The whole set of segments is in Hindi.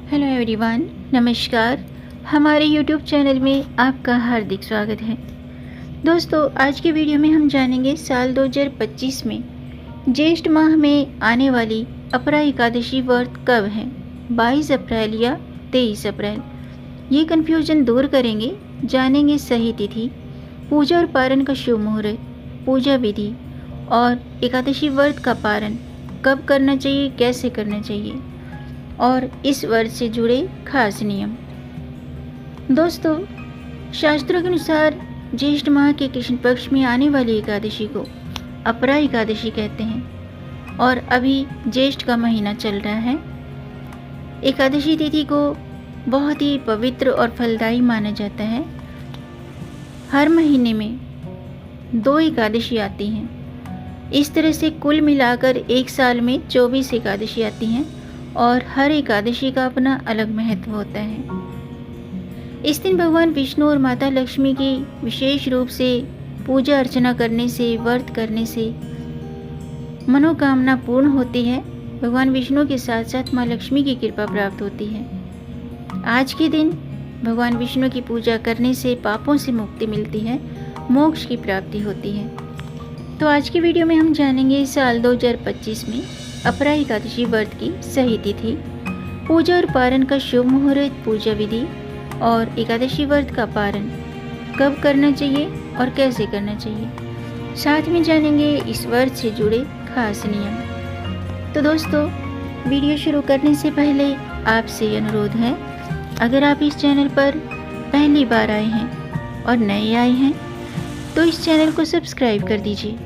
हेलो एवरीवन, नमस्कार। हमारे यूट्यूब चैनल में आपका हार्दिक स्वागत है। दोस्तों, आज की वीडियो में हम जानेंगे साल 2025 में ज्येष्ठ माह में आने वाली अपरा एकादशी व्रत कब है, 22 अप्रैल या 23 अप्रैल। ये कन्फ्यूजन दूर करेंगे, जानेंगे सही तिथि, पूजा और पारण का शुभ मुहूर्त, पूजा विधि और एकादशी व्रत का पारण कब करना चाहिए, कैसे करना चाहिए और इस व्रत से जुड़े खास नियम। दोस्तों, शास्त्रों के अनुसार ज्येष्ठ माह के कृष्ण पक्ष में आने वाली एकादशी को अपरा एकादशी कहते हैं और अभी ज्येष्ठ का महीना चल रहा है। एकादशी तिथि को बहुत ही पवित्र और फलदायी माना जाता है। हर महीने में 2 एकादशी आती हैं। इस तरह से कुल मिलाकर एक साल में 24 एकादशी आती हैं और हर एकादशी का अपना अलग महत्व होता है। इस दिन भगवान विष्णु और माता लक्ष्मी की विशेष रूप से पूजा अर्चना करने से, व्रत करने से मनोकामना पूर्ण होती है। भगवान विष्णु के साथ साथ माँ लक्ष्मी की कृपा प्राप्त होती है। आज के दिन भगवान विष्णु की पूजा करने से पापों से मुक्ति मिलती है, मोक्ष की प्राप्ति होती है। तो आज की वीडियो में हम जानेंगे साल 2025 में अपरा एकादशी व्रत की सही तिथि, पूजा और पारण का शुभ मुहूर्त, पूजा विधि और एकादशी व्रत का पारण कब करना चाहिए और कैसे करना चाहिए। साथ में जानेंगे इस व्रत से जुड़े खास नियम। तो दोस्तों, वीडियो शुरू करने से पहले आपसे अनुरोध है, अगर आप इस चैनल पर पहली बार आए हैं और नए आए हैं तो इस चैनल को सब्सक्राइब कर दीजिए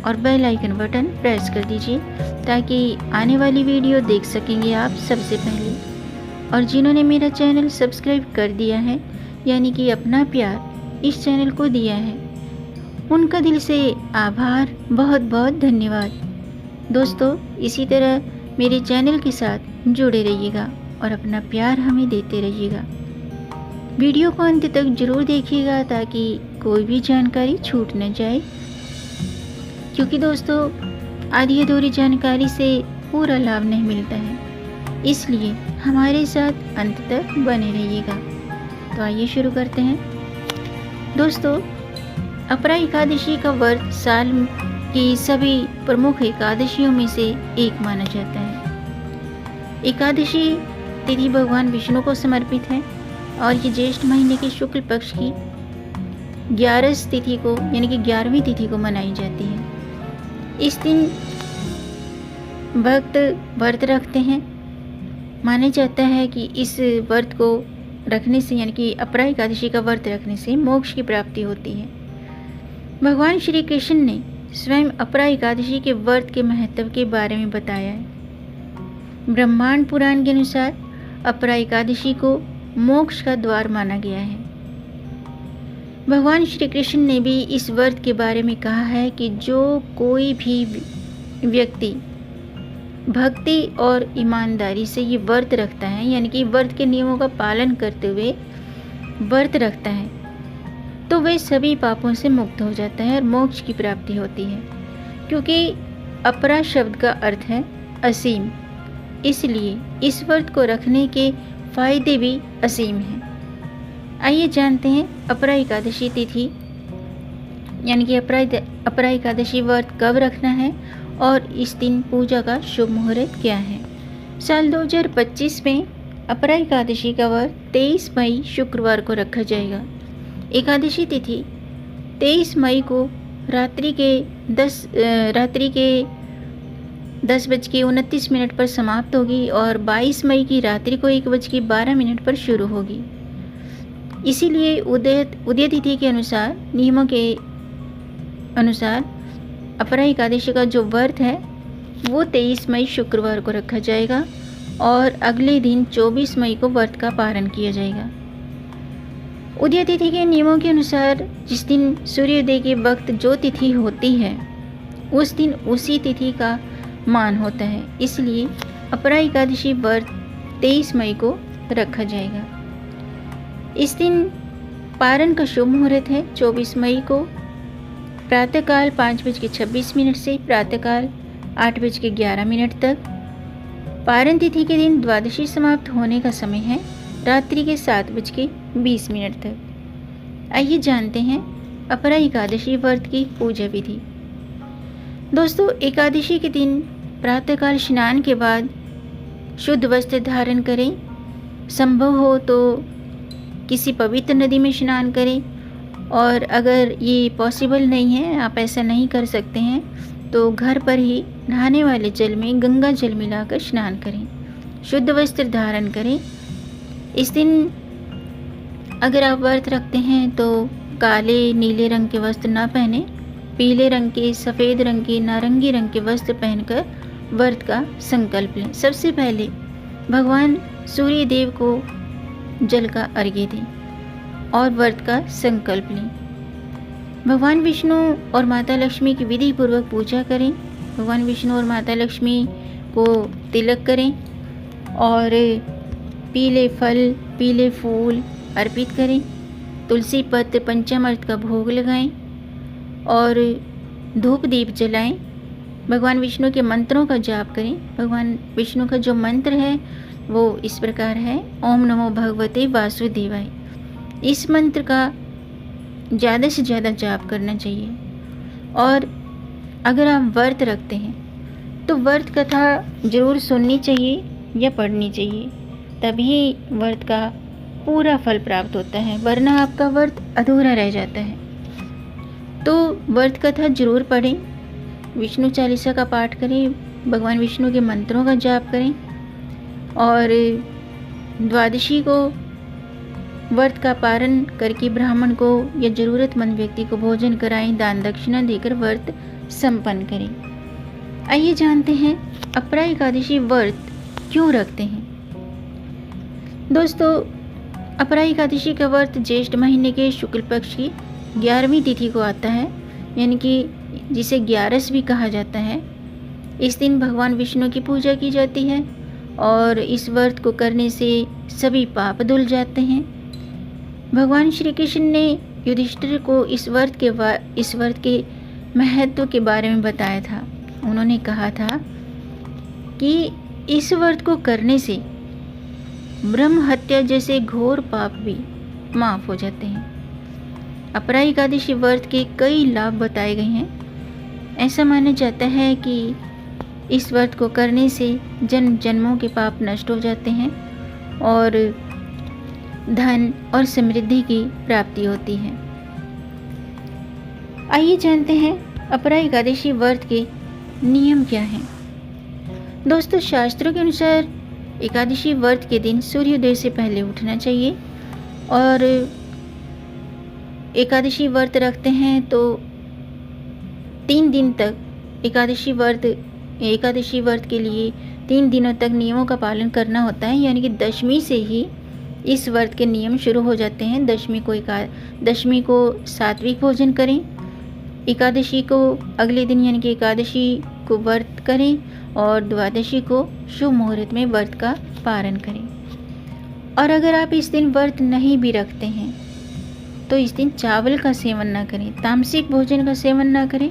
और बेल आइकन बटन प्रेस कर दीजिए ताकि आने वाली वीडियो देख सकेंगे आप सबसे पहले। और जिन्होंने मेरा चैनल सब्सक्राइब कर दिया है, यानी कि अपना प्यार इस चैनल को दिया है, उनका दिल से आभार, बहुत बहुत धन्यवाद। दोस्तों, इसी तरह मेरे चैनल के साथ जुड़े रहिएगा और अपना प्यार हमें देते रहिएगा। वीडियो को अंत तक जरूर देखिएगा ताकि कोई भी जानकारी छूट न जाए, क्योंकि दोस्तों आधी अधूरी जानकारी से पूरा लाभ नहीं मिलता है, इसलिए हमारे साथ अंत तक बने रहिएगा। तो आइए शुरू करते हैं। दोस्तों, अपरा एकादशी का व्रत साल की सभी प्रमुख एकादशियों में से एक माना जाता है। एकादशी तिथि भगवान विष्णु को समर्पित है और ये ज्येष्ठ महीने के शुक्ल पक्ष की 11 तिथि को, यानी कि 11वीं तिथि को मनाई जाती है। इस दिन भक्त व्रत रखते हैं। माना जाता है कि इस व्रत को रखने से, यानी कि अपरा एकादशी का व्रत रखने से मोक्ष की प्राप्ति होती है। भगवान श्री कृष्ण ने स्वयं अपरा एकादशी के व्रत के महत्व के बारे में बताया है। ब्रह्मांड पुराण के अनुसार अपरा एकादशी को मोक्ष का द्वार माना गया है। भगवान श्री कृष्ण ने भी इस व्रत के बारे में कहा है कि जो कोई भी व्यक्ति भक्ति और ईमानदारी से ये व्रत रखता है, यानी कि व्रत के नियमों का पालन करते हुए व्रत रखता है, तो वे सभी पापों से मुक्त हो जाता है और मोक्ष की प्राप्ति होती है। क्योंकि अपरा शब्द का अर्थ है असीम, इसलिए इस व्रत को रखने के फायदे भी असीम हैं। आइए जानते हैं अपरा एकादशी तिथि, यानी कि अपरा एकादशी व्रत कब रखना है और इस दिन पूजा का शुभ मुहूर्त क्या है। साल 2025 में अपरा एकादशी का व्रत 23 मई शुक्रवार को रखा जाएगा। एकादशी तिथि 23 मई को रात्रि के 10:29 पर समाप्त होगी और 22 मई की रात्रि को 1:12 पर शुरू होगी। इसीलिए उदय तिथि के अनुसार, नियमों के अनुसार अपरा एकादशी का जो व्रत है वो 23 मई शुक्रवार को रखा जाएगा और अगले दिन 24 मई को व्रत का पारण किया जाएगा। उदय तिथि के नियमों के अनुसार जिस दिन सूर्योदय के वक्त जो तिथि होती है उस दिन उसी तिथि का मान होता है, इसलिए अपरा एकादशी व्रत 23 मई को रखा जाएगा। इस दिन पारण का शुभ मुहूर्त है 24 मई को प्रातःकाल 5:26 से प्रातःकाल 8:11 तक। पारण तिथि के दिन द्वादशी समाप्त होने का समय है रात्रि के 7:20 तक। आइए जानते हैं अपरा एकादशी व्रत की पूजा विधि। दोस्तों, एकादशी के दिन प्रातःकाल स्नान के बाद शुद्ध वस्त्र धारण करें। संभव हो तो किसी पवित्र नदी में स्नान करें, और अगर ये पॉसिबल नहीं है, आप ऐसा नहीं कर सकते हैं, तो घर पर ही नहाने वाले जल में गंगा जल मिलाकर स्नान करें। शुद्ध वस्त्र धारण करें। इस दिन अगर आप व्रत रखते हैं तो काले नीले रंग के वस्त्र ना पहने, पीले रंग के, सफ़ेद रंग के, नारंगी रंग के वस्त्र पहनकर व्रत का संकल्प लें। सबसे पहले भगवान सूर्य देव को जल का अर्घ्य दें और व्रत का संकल्प लें। भगवान विष्णु और माता लक्ष्मी की विधि पूर्वक पूजा करें। भगवान विष्णु और माता लक्ष्मी को तिलक करें और पीले फल, पीले फूल अर्पित करें। तुलसी पत्र, पंचामृत का भोग लगाएं और धूप दीप जलाएं। भगवान विष्णु के मंत्रों का जाप करें। भगवान विष्णु का जो मंत्र है वो इस प्रकार है: ओम नमो भगवते वासुदेवाय। इस मंत्र का ज़्यादा से ज़्यादा जाप करना चाहिए। और अगर आप व्रत रखते हैं तो व्रत कथा ज़रूर सुननी चाहिए या पढ़नी चाहिए, तभी व्रत का पूरा फल प्राप्त होता है, वरना आपका व्रत अधूरा रह जाता है। तो व्रत कथा ज़रूर पढ़ें, विष्णु चालीसा का पाठ करें, भगवान विष्णु के मंत्रों का जाप करें और द्वादशी को व्रत का पारण करके ब्राह्मण को या ज़रूरतमंद व्यक्ति को भोजन कराएं, दान दक्षिणा देकर व्रत संपन्न करें। आइए जानते हैं अपरा एकादशी व्रत क्यों रखते हैं। दोस्तों, अपरा एकादशी का व्रत ज्येष्ठ महीने के शुक्ल पक्ष की 11वीं तिथि को आता है, यानी कि जिसे 11 भी कहा जाता है। इस दिन भगवान विष्णु की पूजा की जाती है और इस व्रत को करने से सभी पाप धुल जाते हैं। भगवान श्री कृष्ण ने युधिष्ठिर को इस व्रत के महत्व के बारे में बताया था। उन्होंने कहा था कि इस व्रत को करने से ब्रह्म हत्या जैसे घोर पाप भी माफ़ हो जाते हैं। अपरा एकादशी व्रत के कई लाभ बताए गए हैं। ऐसा माना जाता है कि इस व्रत को करने से जन्म जन्मों के पाप नष्ट हो जाते हैं और धन और समृद्धि की प्राप्ति होती है। आइए जानते हैं अपरा एकादशी व्रत के नियम क्या हैं। दोस्तों, शास्त्रों के अनुसार एकादशी व्रत के दिन सूर्योदय से पहले उठना चाहिए और एकादशी व्रत रखते हैं तो 3 दिन तक एकादशी व्रत के लिए 3 दिनों तक नियमों का पालन करना होता है, यानी कि दशमी से ही इस व्रत के नियम शुरू हो जाते हैं। दशमी को सात्विक भोजन करें, एकादशी को अगले दिन यानी कि एकादशी को व्रत करें और द्वादशी को शुभ मुहूर्त में व्रत का पारण करें। और अगर आप इस दिन व्रत नहीं भी रखते हैं तो इस दिन चावल का सेवन ना करें, तामसिक भोजन का सेवन ना करें,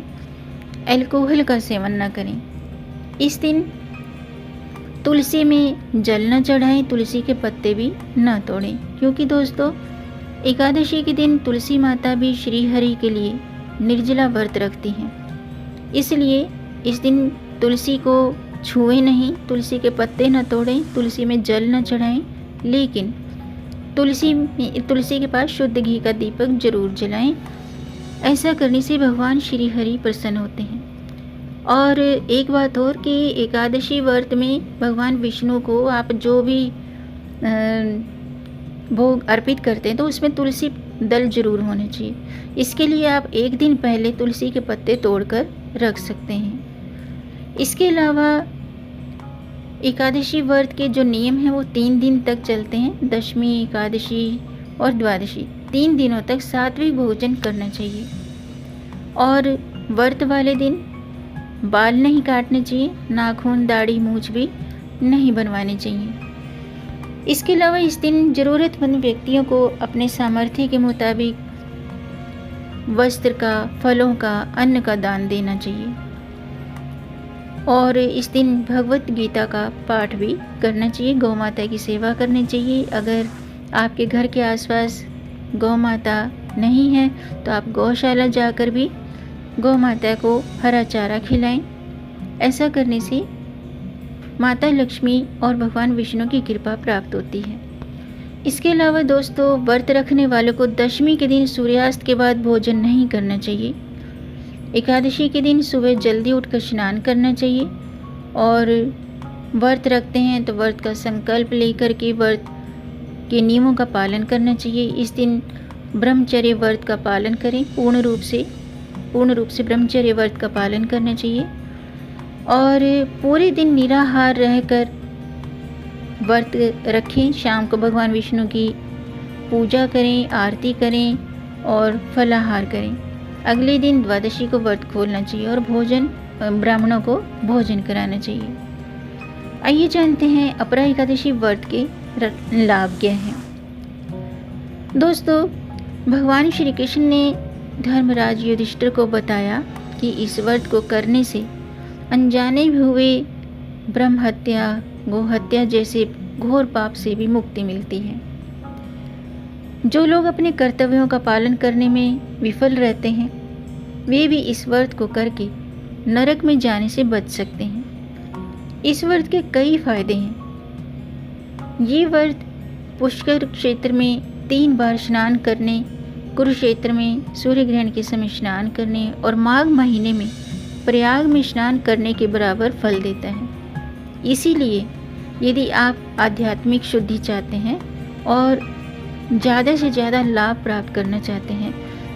अल्कोहल का सेवन ना करें। इस दिन तुलसी में जल न चढ़ाएं, तुलसी के पत्ते भी न तोड़ें, क्योंकि दोस्तों एकादशी के दिन तुलसी माता भी श्री हरि के लिए निर्जला व्रत रखती हैं। इसलिए इस दिन तुलसी को छुएं नहीं, तुलसी के पत्ते न तोड़ें, तुलसी में जल न चढ़ाएं, लेकिन तुलसी के पास शुद्ध घी का दीपक जरूर जलाएं। ऐसा करने से भगवान श्री हरि प्रसन्न होते हैं। और एक बात और कि एकादशी व्रत में भगवान विष्णु को आप जो भी भोग अर्पित करते हैं तो उसमें तुलसी दल जरूर होने चाहिए। इसके लिए आप एक दिन पहले तुलसी के पत्ते तोड़कर रख सकते हैं। इसके अलावा एकादशी व्रत के जो नियम हैं वो 3 दिन तक चलते हैं। दशमी, एकादशी और द्वादशी 3 दिनों तक सात्विक भोजन करना चाहिए। और व्रत वाले दिन बाल नहीं काटने चाहिए, नाखून, दाढ़ी, मूछ भी नहीं बनवाने चाहिए। इसके अलावा इस दिन ज़रूरतमंद व्यक्तियों को अपने सामर्थ्य के मुताबिक वस्त्र का, फलों का, अन्न का दान देना चाहिए। और इस दिन भगवत गीता का पाठ भी करना चाहिए। गौ माता की सेवा करनी चाहिए। अगर आपके घर के आसपास गौ माता नहीं है तो आप गौशाला जाकर भी गौ माता को हरा चारा खिलाएं। ऐसा करने से माता लक्ष्मी और भगवान विष्णु की कृपा प्राप्त होती है। इसके अलावा दोस्तों, व्रत रखने वालों को दशमी के दिन सूर्यास्त के बाद भोजन नहीं करना चाहिए। एकादशी के दिन सुबह जल्दी उठकर स्नान करना चाहिए और व्रत रखते हैं तो व्रत का संकल्प लेकर के व्रत के नियमों का पालन करना चाहिए। इस दिन ब्रह्मचर्य व्रत का पालन करें। पूर्ण रूप से ब्रह्मचर्य व्रत का पालन करना चाहिए और पूरे दिन निराहार रहकर व्रत रखें। शाम को भगवान विष्णु की पूजा करें, आरती करें और फलाहार करें। अगले दिन द्वादशी को व्रत खोलना चाहिए और ब्राह्मणों को भोजन कराना चाहिए। आइए जानते हैं अपरा एकादशी व्रत के लाभ क्या हैं। दोस्तों, भगवान श्री कृष्ण ने धर्मराज युधिष्ठिर को बताया कि इस व्रत को करने से अनजाने हुए ब्रह्म हत्या, गो हत्या जैसे घोर पाप से भी मुक्ति मिलती है। जो लोग अपने कर्तव्यों का पालन करने में विफल रहते हैं वे भी इस व्रत को करके नरक में जाने से बच सकते हैं। इस व्रत के कई फायदे हैं। ये व्रत पुष्कर क्षेत्र में 3 बार स्नान करने, कुरुक्षेत्र में सूर्य ग्रहण के समय स्नान करने और माघ महीने में प्रयाग में स्नान करने के बराबर फल देता है। इसीलिए यदि आप आध्यात्मिक शुद्धि चाहते हैं और ज़्यादा से ज़्यादा लाभ प्राप्त करना चाहते हैं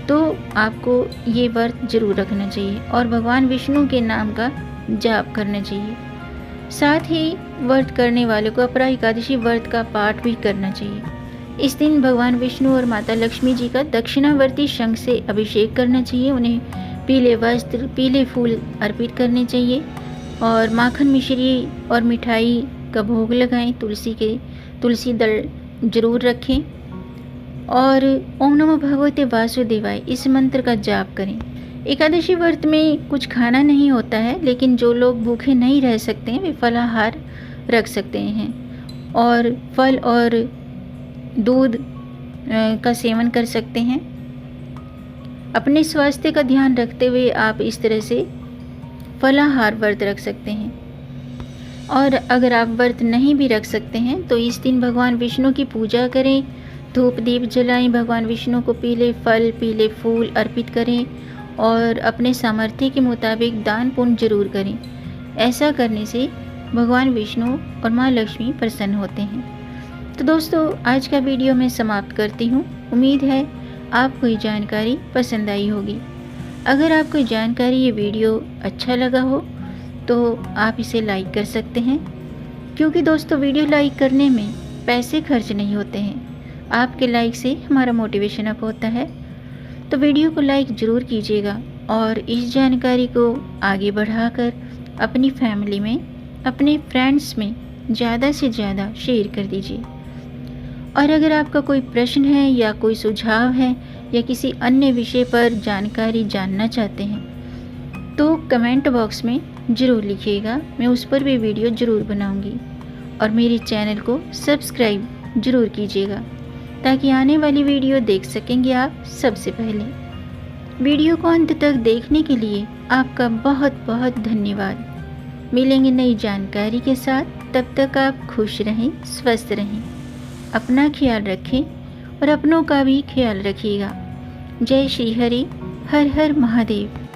तो आपको ये व्रत जरूर रखना चाहिए और भगवान विष्णु के नाम का जाप करना चाहिए। साथ ही व्रत करने वालों को अपरा एकादशी व्रत का पाठ भी करना चाहिए। इस दिन भगवान विष्णु और माता लक्ष्मी जी का दक्षिणावर्ती शंख से अभिषेक करना चाहिए। उन्हें पीले वस्त्र, पीले फूल अर्पित करने चाहिए और माखन, मिश्री और मिठाई का भोग लगाएं। तुलसी दल जरूर रखें और ओम नमो भगवते वासुदेवाय इस मंत्र का जाप करें। एकादशी व्रत में कुछ खाना नहीं होता है, लेकिन जो लोग भूखे नहीं रह सकते हैं वे फलाहार रख सकते हैं और फल और दूध का सेवन कर सकते हैं। अपने स्वास्थ्य का ध्यान रखते हुए आप इस तरह से फलाहार व्रत रख सकते हैं। और अगर आप व्रत नहीं भी रख सकते हैं तो इस दिन भगवान विष्णु की पूजा करें, धूप दीप जलाएं, भगवान विष्णु को पीले फल, पीले फूल अर्पित करें और अपने सामर्थ्य के मुताबिक दान पुण्य जरूर करें। ऐसा करने से भगवान विष्णु और माँ लक्ष्मी प्रसन्न होते हैं। तो दोस्तों, आज का वीडियो मैं समाप्त करती हूँ। उम्मीद है आपको ये जानकारी पसंद आई होगी। अगर आपको जानकारी, ये वीडियो अच्छा लगा हो तो आप इसे लाइक कर सकते हैं, क्योंकि दोस्तों वीडियो लाइक करने में पैसे खर्च नहीं होते हैं। आपके लाइक से हमारा मोटिवेशन अप होता है। तो वीडियो को लाइक ज़रूर कीजिएगा और इस जानकारी को आगे बढ़ाकर अपनी फैमिली में, अपने फ्रेंड्स में ज़्यादा से ज़्यादा शेयर कर दीजिए। और अगर आपका कोई प्रश्न है या कोई सुझाव है या किसी अन्य विषय पर जानकारी जानना चाहते हैं तो कमेंट बॉक्स में ज़रूर लिखिएगा। मैं उस पर भी वीडियो ज़रूर बनाऊंगी। और मेरे चैनल को सब्सक्राइब ज़रूर कीजिएगा ताकि आने वाली वीडियो देख सकेंगे आप सबसे पहले। वीडियो को अंत तक देखने के लिए आपका बहुत बहुत धन्यवाद। मिलेंगे नई जानकारी के साथ। तब तक आप खुश रहें, स्वस्थ रहें, अपना ख्याल रखें और अपनों का भी ख्याल रखिएगा। जय श्री हरि, हर हर महादेव।